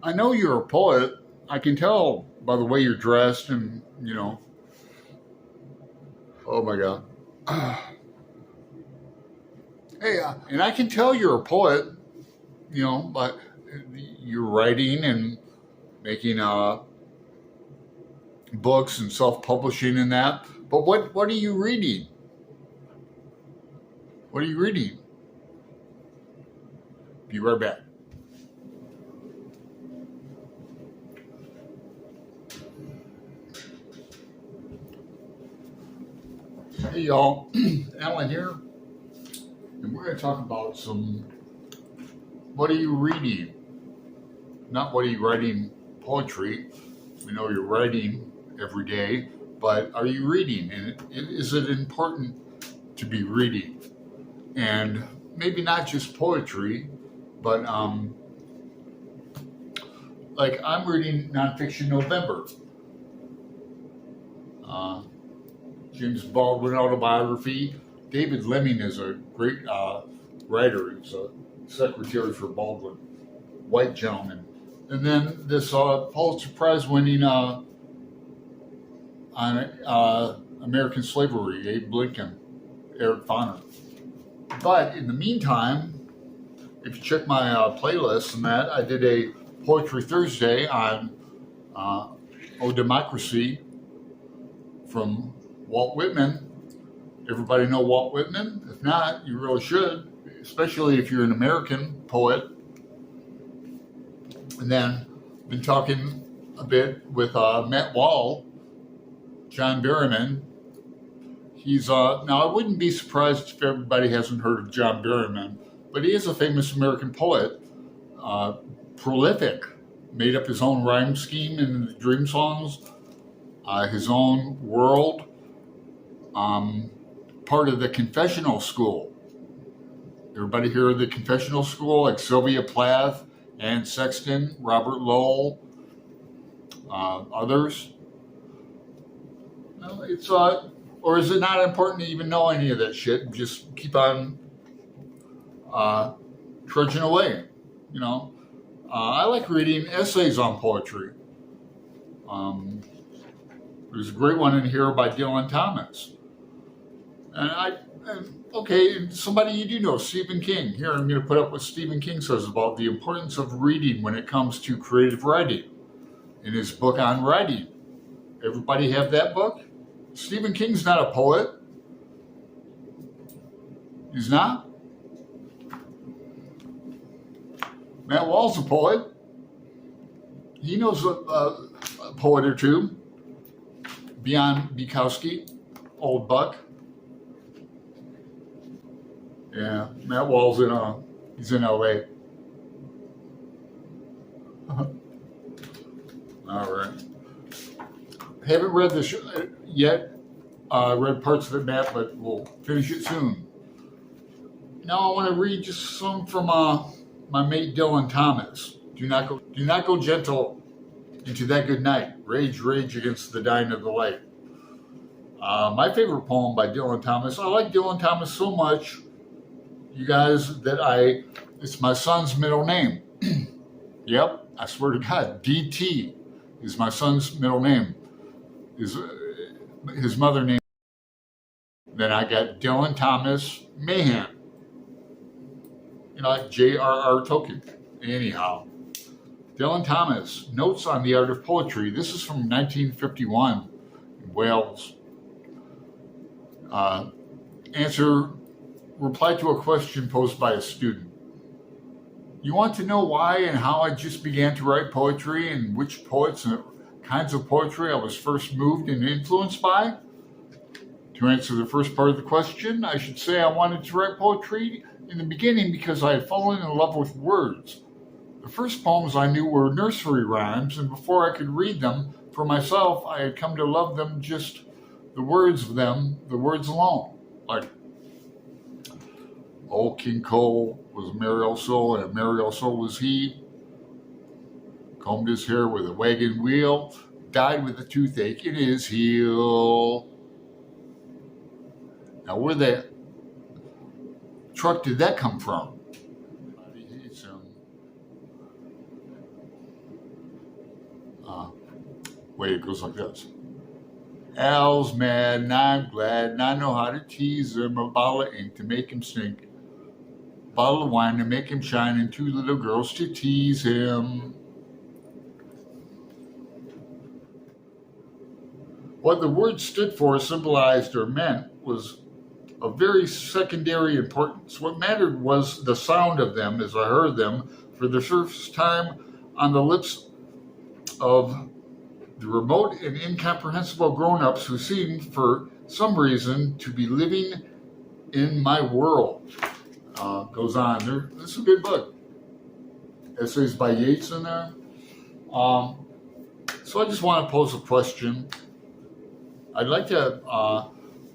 I know you're a poet. I can tell by the way you're dressed, and oh my god. Hey, and I can tell you're a poet. But you're writing and making books and self-publishing and that. But what are you reading? What are you reading? Be right back. Hey y'all, Alan here, and we're going to talk about what are you reading? Not what are you writing poetry. We know you're writing every day, but are you reading? And is it important to be reading? And maybe not just poetry, but like I'm reading Nonfiction November. James Baldwin autobiography. David Lemming is a great writer. He's a secretary for Baldwin, white gentleman. And then this Pulitzer Prize winning on American slavery, Abe Lincoln, Eric Foner. But in the meantime, if you check my playlist and that, I did a Poetry Thursday on O Democracy from Walt Whitman. Everybody know Walt Whitman? If not, you really should, especially if you're an American poet. And then been talking a bit with Matt Wall, John Berryman. He's now I wouldn't be surprised if everybody hasn't heard of John Berryman, but he is a famous American poet, prolific, made up his own rhyme scheme in the dream songs, his own world, part of the confessional school. Everybody hear of the confessional school, like Sylvia Plath, Anne Sexton, Robert Lowell, others? No, it's or is it not important to even know any of that shit? Just keep on trudging away. I like reading essays on poetry. There's a great one in here by Dylan Thomas. And somebody you do know, Stephen King. Here, I'm going to put up what Stephen King says about the importance of reading when it comes to creative writing in his book on writing. Everybody have that book? Stephen King's not a poet. He's not. Matt Wall's a poet. He knows a poet or two. Beyond Bukowski, Old Buck. Yeah, Matt Wall's he's in LA. All right. Haven't read this yet. Read parts of it, Matt, but we'll finish it soon. Now I want to read just some from my mate Dylan Thomas. Do not go gentle into that good night. Rage, rage against the dying of the light. My favorite poem by Dylan Thomas. I like Dylan Thomas so much, you guys, that it's my son's middle name. Yep, I swear to God, DT is my son's middle name. His mother name. Then I got Dylan Thomas Mahan. Like J.R.R. Tolkien. Anyhow, Dylan Thomas, Notes on the Art of Poetry. This is from 1951 in Wales. Reply to a question posed by a student. You want to know why and how I just began to write poetry and which poets and kinds of poetry I was first moved and influenced by? To answer the first part of the question, I should say I wanted to write poetry in the beginning because I had fallen in love with words. The first poems I knew were nursery rhymes, and before I could read them for myself, I had come to love them, just the words of them, the words alone. Like, Old King Cole was a merry old soul, and a merry old soul was he. Combed his hair with a wagon wheel, died with a toothache in his heel. Now, where the truck did that come from? Wait, it goes like this. Al's mad and I'm glad and I know how to tease him. A bottle of ink to make him stink. A bottle of wine to make him shine and 2 little girls to tease him. What the words stood for, symbolized, or meant was of very secondary importance. What mattered was the sound of them as I heard them for the first time on the lips of the remote and incomprehensible grown-ups who seemed, for some reason, to be living in my world. Goes on. This is a good book. Essays by Yeats in there. So I just want to pose a question. I'd like to,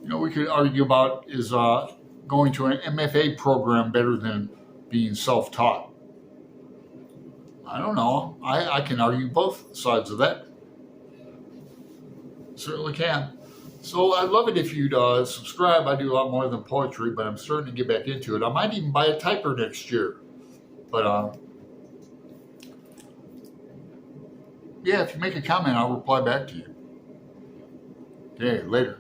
we could argue about, is going to an MFA program better than being self-taught? I don't know. I can argue both sides of that. Certainly can. So I'd love it if you'd subscribe. I do a lot more than poetry, but I'm starting to get back into it. I might even buy a typer next year. But yeah, if you make a comment, I'll reply back to you. Okay, later.